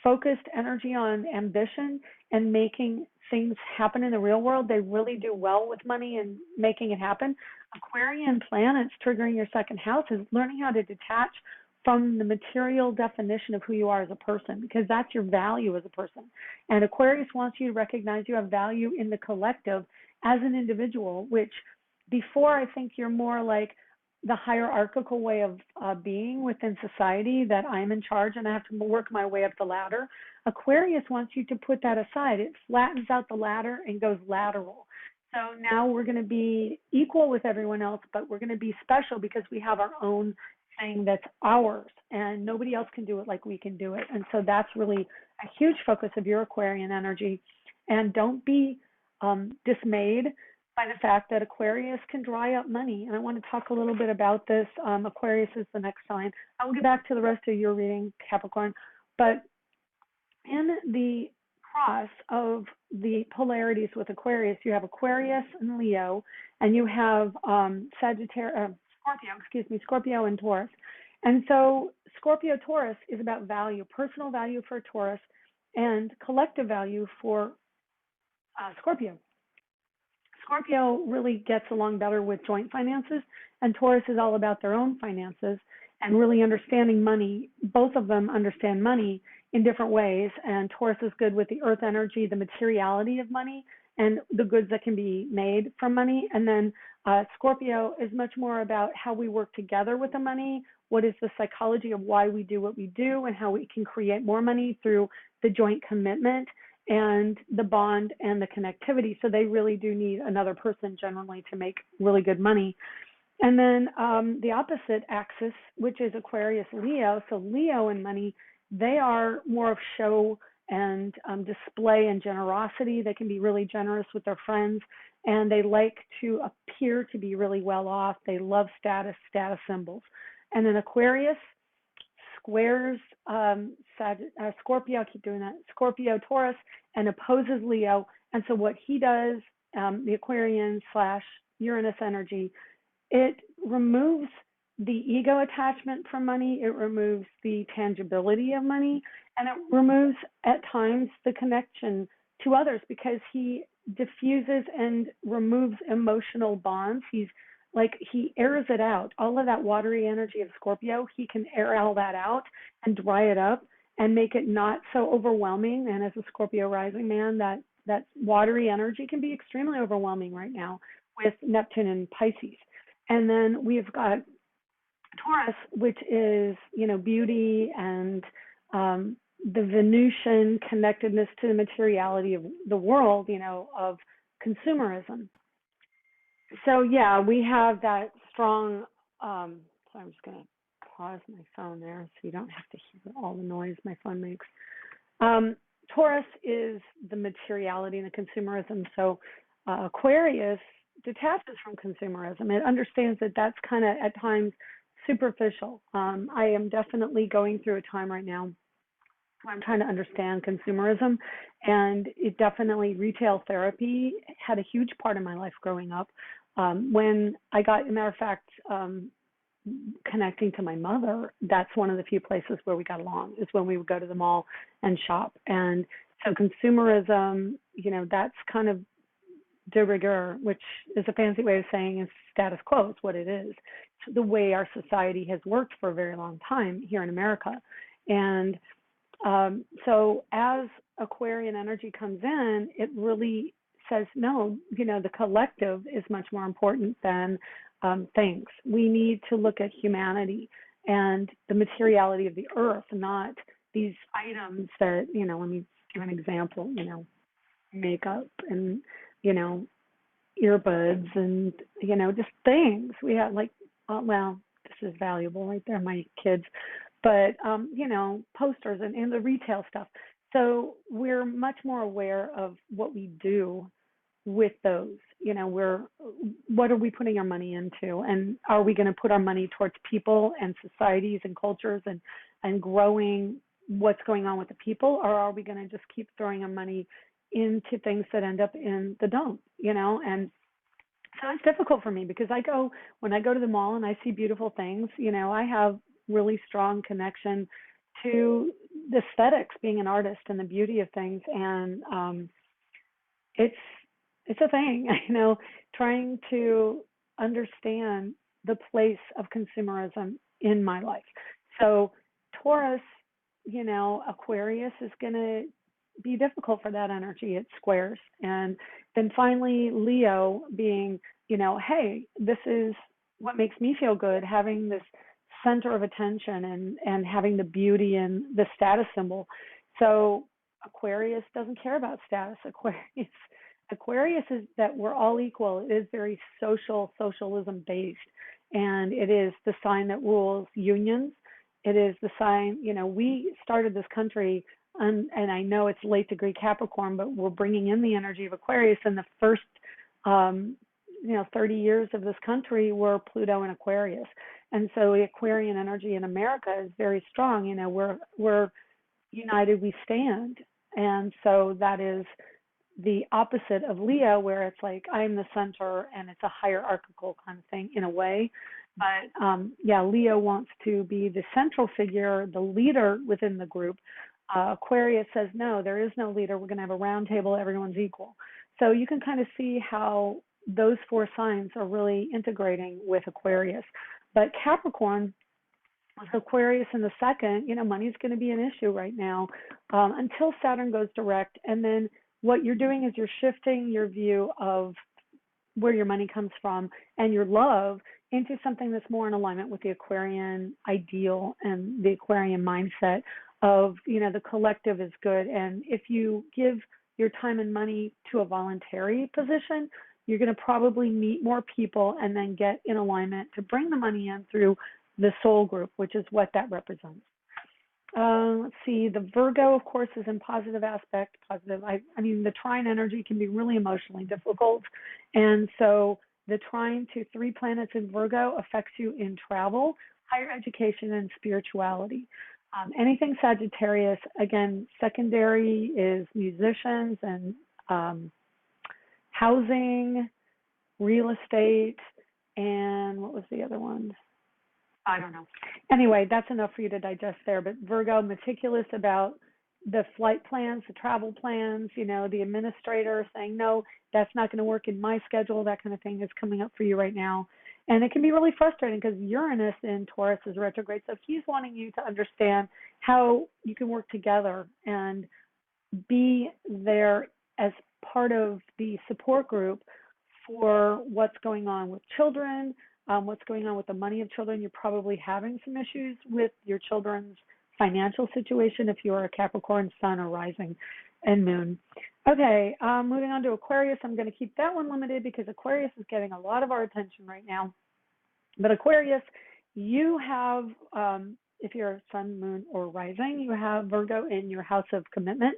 focused energy on ambition and making things happen in the real world. They really do well with money and making it happen. Aquarian planets triggering your second house is learning how to detach from the material definition of who you are as a person, because that's your value as a person. And Aquarius wants you to recognize you have value in the collective as an individual, which before I think you're more like the hierarchical way of being within society, that I'm in charge and I have to work my way up the ladder. Aquarius wants you to put that aside. It flattens out the ladder and goes lateral. So now we're going to be equal with everyone else, but we're going to be special because we have our own thing that's ours, and nobody else can do it like we can do it. And so that's really a huge focus of your Aquarian energy. And don't be dismayed by the fact that Aquarius can dry up money. And I want to talk a little bit about this. Aquarius is the next sign. I will get back to the rest of your reading, Capricorn. But in the cross of the polarities with Aquarius, you have Aquarius and Leo, and you have Scorpio and Taurus. And so Scorpio Taurus is about value, personal value for Taurus, and collective value for Scorpio. Scorpio really gets along better with joint finances, and Taurus is all about their own finances and really understanding money. Both of them understand money in different ways, and Taurus is good with the earth energy, the materiality of money, and the goods that can be made from money. And then Scorpio is much more about how we work together with the money, what is the psychology of why we do what we do, and how we can create more money through the joint commitment and the bond and the connectivity. So they really do need another person generally to make really good money. And then the opposite axis, which is Aquarius Leo. So Leo and money, they are more of show and display and generosity. They can be really generous with their friends, and they like to appear to be really well off. They love status symbols. And then Aquarius squares Scorpio, I keep doing that, Scorpio Taurus, and opposes Leo. And so what he does, the Aquarian / Uranus energy, it removes the ego attachment from money, it removes the tangibility of money, and it removes at times the connection to others, because he diffuses and removes emotional bonds. He airs it out. All of that watery energy of Scorpio, he can air all that out and dry it up and make it not so overwhelming. And as a Scorpio rising man, that watery energy can be extremely overwhelming right now with Neptune and Pisces. And then we've got Taurus, which is, beauty and the Venusian connectedness to the materiality of the world, of consumerism. So yeah, we have that strong, so I'm just going to pause my phone there so you don't have to hear all the noise my phone makes. Taurus is the materiality and the consumerism. So Aquarius detaches from consumerism. It understands that that's kind of at times superficial. I am definitely going through a time right now where I'm trying to understand consumerism, and it definitely, retail therapy had a huge part in my life growing up. When I got, as a matter of fact, connecting to my mother, that's one of the few places where we got along, is when we would go to the mall and shop. And so consumerism, that's kind of de rigueur, which is a fancy way of saying is status quo. It's what it is. It's the way our society has worked for a very long time here in America. And so as Aquarian energy comes in, it really says, no, the collective is much more important than things. We need to look at humanity and the materiality of the earth, not these items that, let me give an example, makeup and, earbuds and, just things. We have well, this is valuable right there, my kids, but, posters and the retail stuff. So we're much more aware of what we do with those. What are we putting our money into? And are we going to put our money towards people and societies and cultures and growing what's going on with the people? Or are we going to just keep throwing our money into things that end up in the dump, And so it's difficult for me because when I go to the mall and I see beautiful things, I have really strong connection to the aesthetics, being an artist and the beauty of things. And it's a thing, trying to understand the place of consumerism in my life. So Taurus, Aquarius is going to be difficult for that energy. It squares. And then finally, Leo being, hey, this is what makes me feel good, having this center of attention and having the beauty and the status symbol. So Aquarius doesn't care about status. Aquarius is that we're all equal. It is very socialism based, and it is the sign that rules unions. It is the sign, we started this country, and I know it's late degree Capricorn, but we're bringing in the energy of Aquarius. And the first, 30 years of this country were Pluto and Aquarius. And so the Aquarian energy in America is very strong. We're united, we stand. And so that is the opposite of Leo, where it's like I'm the center and it's a hierarchical kind of thing in a way. But Leo wants to be the central figure, the leader within the group. Aquarius says, no, there is no leader. We're going to have a round table. Everyone's equal. So you can kind of see how those four signs are really integrating with Aquarius. But Capricorn, with Aquarius in the second, money's going to be an issue right now until Saturn goes direct. And then what you're doing is you're shifting your view of where your money comes from and your love into something that's more in alignment with the Aquarian ideal and the Aquarian mindset of, the collective is good. And if you give your time and money to a voluntary position, you're going to probably meet more people and then get in alignment to bring the money in through the soul group, which is what that represents. Let's see, the Virgo, of course, is in positive aspect. Positive. The trine energy can be really emotionally difficult. And so the trine to 3 planets in Virgo affects you in travel, higher education, and spirituality. Anything Sagittarius, again, secondary is musicians and housing, real estate, and what was the other one? I don't know. Anyway, that's enough for you to digest there. But Virgo, meticulous about the flight plans, the travel plans, the administrator saying, no, that's not going to work in my schedule. That kind of thing is coming up for you right now. And it can be really frustrating because Uranus in Taurus is retrograde. So he's wanting you to understand how you can work together and be there as part of the support group for what's going on with children, what's going on with the money of children. You're probably having some issues with your children's financial situation if you're a Capricorn sun or rising and moon. Okay, moving on to Aquarius. I'm going to keep that one limited because Aquarius is getting a lot of our attention right now. But Aquarius, you have, if you're a sun, moon, or rising, you have Virgo in your house of commitment.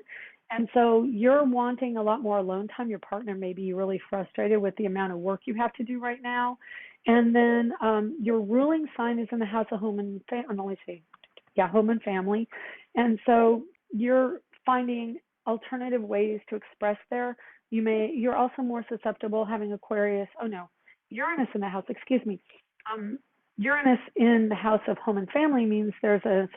And so you're wanting a lot more alone time. Your partner may be really frustrated with the amount of work you have to do right now. And then your ruling sign is in the house of home and home and family. And so you're finding alternative ways to express there. You're also more susceptible having Aquarius. Uranus in the house, Uranus in the house of home and family means there's an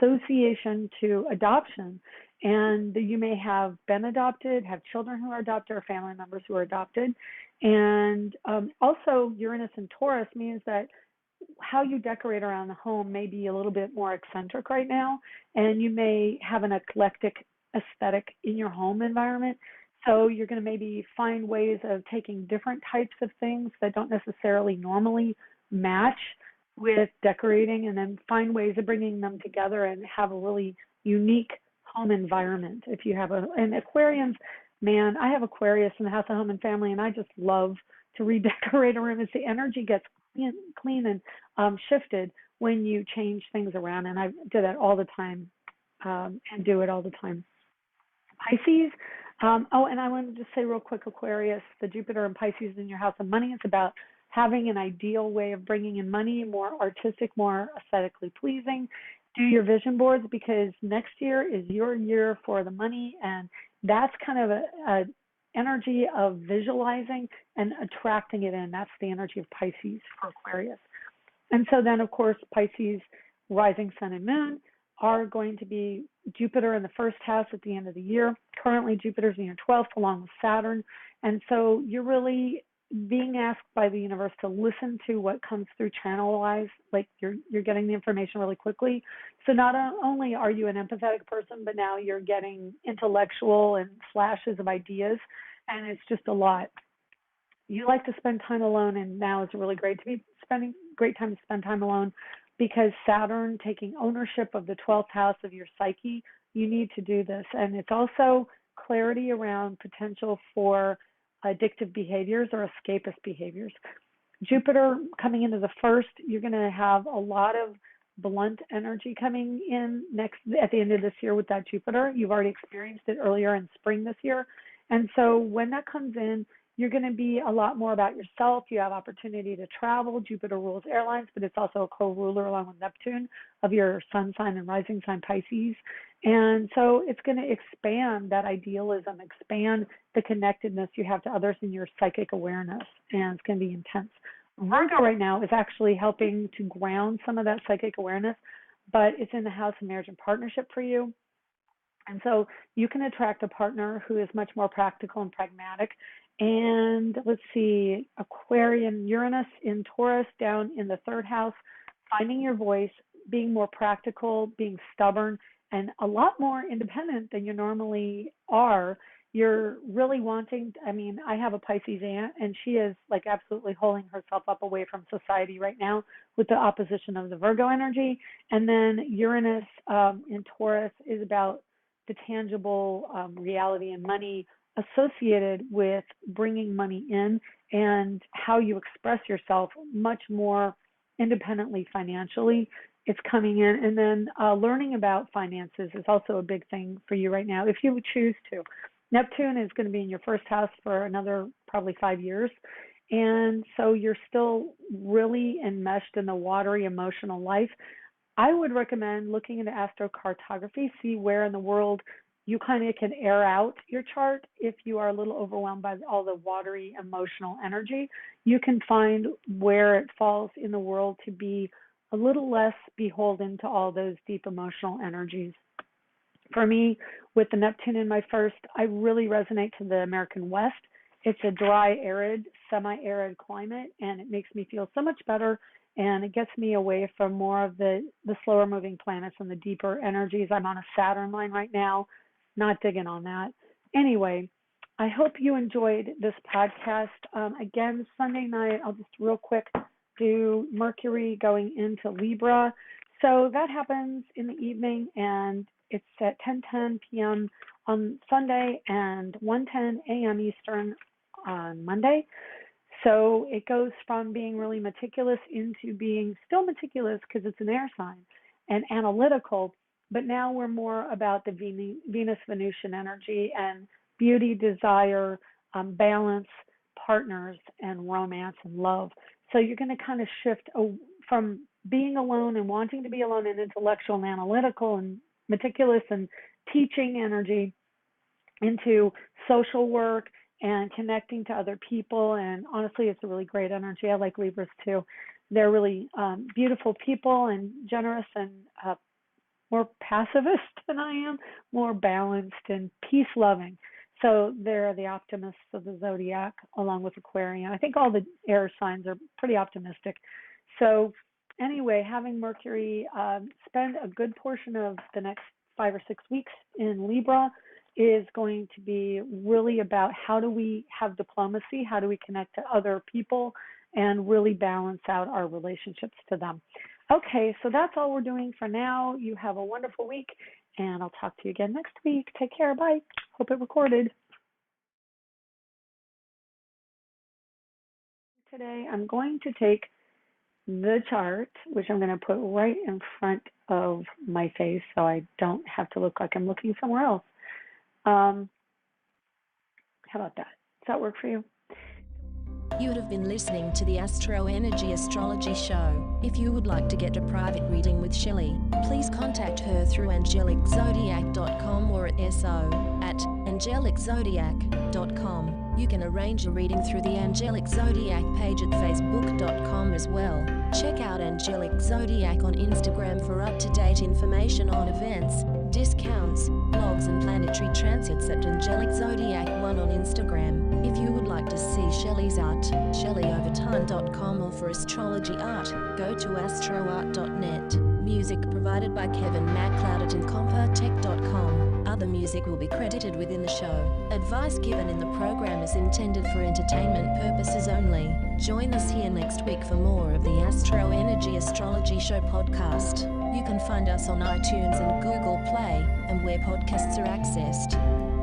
association to adoption. And you may have been adopted, have children who are adopted, or family members who are adopted. And also Uranus in Taurus means that how you decorate around the home may be a little bit more eccentric right now, and you may have an eclectic aesthetic in your home environment. So you're going to maybe find ways of taking different types of things that don't necessarily normally match with decorating, and then find ways of bringing them together and have a really unique home environment. If you have an Aquarians, man, I have Aquarius in the house of home and family, and I just love to redecorate a room as the energy gets clean and shifted when you change things around. And I do that all the time and do it all the time. Pisces. And I wanted to say real quick, Aquarius, the Jupiter and Pisces in your house of money, it's about having an ideal way of bringing in money, more artistic, more aesthetically pleasing. Do your vision boards, because next year is your year for the money, and that's kind of a energy of visualizing and attracting it in. That's the energy of Pisces for Aquarius. And so then, of course, Pisces, rising sun and moon, are going to be Jupiter in the first house at the end of the year. Currently, Jupiter's in your 12th along with Saturn. And so you're really being asked by the universe to listen to what comes through channel-wise, like you're getting the information really quickly. So not only are you an empathetic person, but now you're getting intellectual and flashes of ideas, and it's just a lot. You like to spend time alone, and now is a really great time to spend time alone, because Saturn taking ownership of the 12th house of your psyche, you need to do this. And it's also clarity around potential for addictive behaviors or escapist behaviors. Jupiter coming into the first, you're going to have a lot of blunt energy coming in at the end of this year with that Jupiter. You've already experienced it earlier in spring this year. And so when that comes in, you're going to be a lot more about yourself. You have opportunity to travel. Jupiter rules airlines, but it's also a co-ruler along with Neptune of your sun sign and rising sign Pisces. And so it's going to expand that idealism, expand the connectedness you have to others in your psychic awareness, and it's going to be intense. Virgo right now is actually helping to ground some of that psychic awareness, but it's in the house of marriage and partnership for you. And so you can attract a partner who is much more practical and pragmatic. And let's see, Aquarian, Uranus in Taurus down in the third house, finding your voice, being more practical, being stubborn, and a lot more independent than you normally are. You're really wanting, I have a Pisces aunt, and she is like absolutely holding herself up away from society right now with the opposition of the Virgo energy. And then Uranus in Taurus is about the tangible reality and money associated with bringing money in and how you express yourself much more independently financially. It's coming in. And then learning about finances is also a big thing for you right now, if you would choose to. Neptune is going to be in your first house for another probably 5 years. And so you're still really enmeshed in the watery emotional life. I would recommend looking into astrocartography, see where in the world you kind of can air out your chart. If you are a little overwhelmed by all the watery emotional energy, you can find where it falls in the world to be a little less beholden to all those deep emotional energies. For me, with the Neptune in my first, I really resonate to the American West. It's a dry, arid, semi-arid climate, and it makes me feel so much better, and it gets me away from more of the slower moving planets and the deeper energies. I'm on a Saturn line right now, not digging on that. Anyway, I hope you enjoyed this podcast. Again, Sunday night, I'll just real quick do Mercury going into Libra. So that happens in the evening, and it's at 10:10 p.m. on Sunday and 1:10 a.m. Eastern on Monday. So it goes from being really meticulous into being still meticulous because it's an air sign and analytical, but now we're more about the Venus-Venusian energy and beauty, desire, balance, partners, and romance and love. So you're going to kind of shift from being alone and wanting to be alone and intellectual and analytical and meticulous and teaching energy into social work and connecting to other people. And honestly, it's a really great energy. I like Libras too. They're really beautiful people and generous and more pacifist than I am, more balanced and peace-loving. So they're the optimists of the zodiac, along with Aquarian. I think all the air signs are pretty optimistic. So anyway, having Mercury spend a good portion of the next 5 or 6 weeks in Libra is going to be really about how do we have diplomacy, how do we connect to other people, and really balance out our relationships to them. Okay, so that's all we're doing for now. You have a wonderful week, and I'll talk to you again next week. Take care. Bye. Hope it recorded. Today, I'm going to take the chart, which I'm going to put right in front of my face so I don't have to look like I'm looking somewhere else. How about that? Does that work for you? You have been listening to the AstroEnergy Astrology Show. If you would like to get a private reading with Shelley, please contact her through angeliczodiac.com or at so@angeliczodiac.com. You can arrange a reading through the Angelic Zodiac page at facebook.com as well. Check out Angelic Zodiac on Instagram for up-to-date information on events, discounts, blogs and planetary transits at Angelic Zodiac 1 on Instagram. If you would like to see Shelley's art, ShelleyOverton.com, or for astrology art, go to astroart.net. Music provided by Kevin MacLeod at incompatech.com. Other music will be credited within the show. Advice given in the program is intended for entertainment purposes only. Join us here next week for more of the AstroEnergy Astrology Show podcast. You can find us on iTunes and Google Play, and where podcasts are accessed.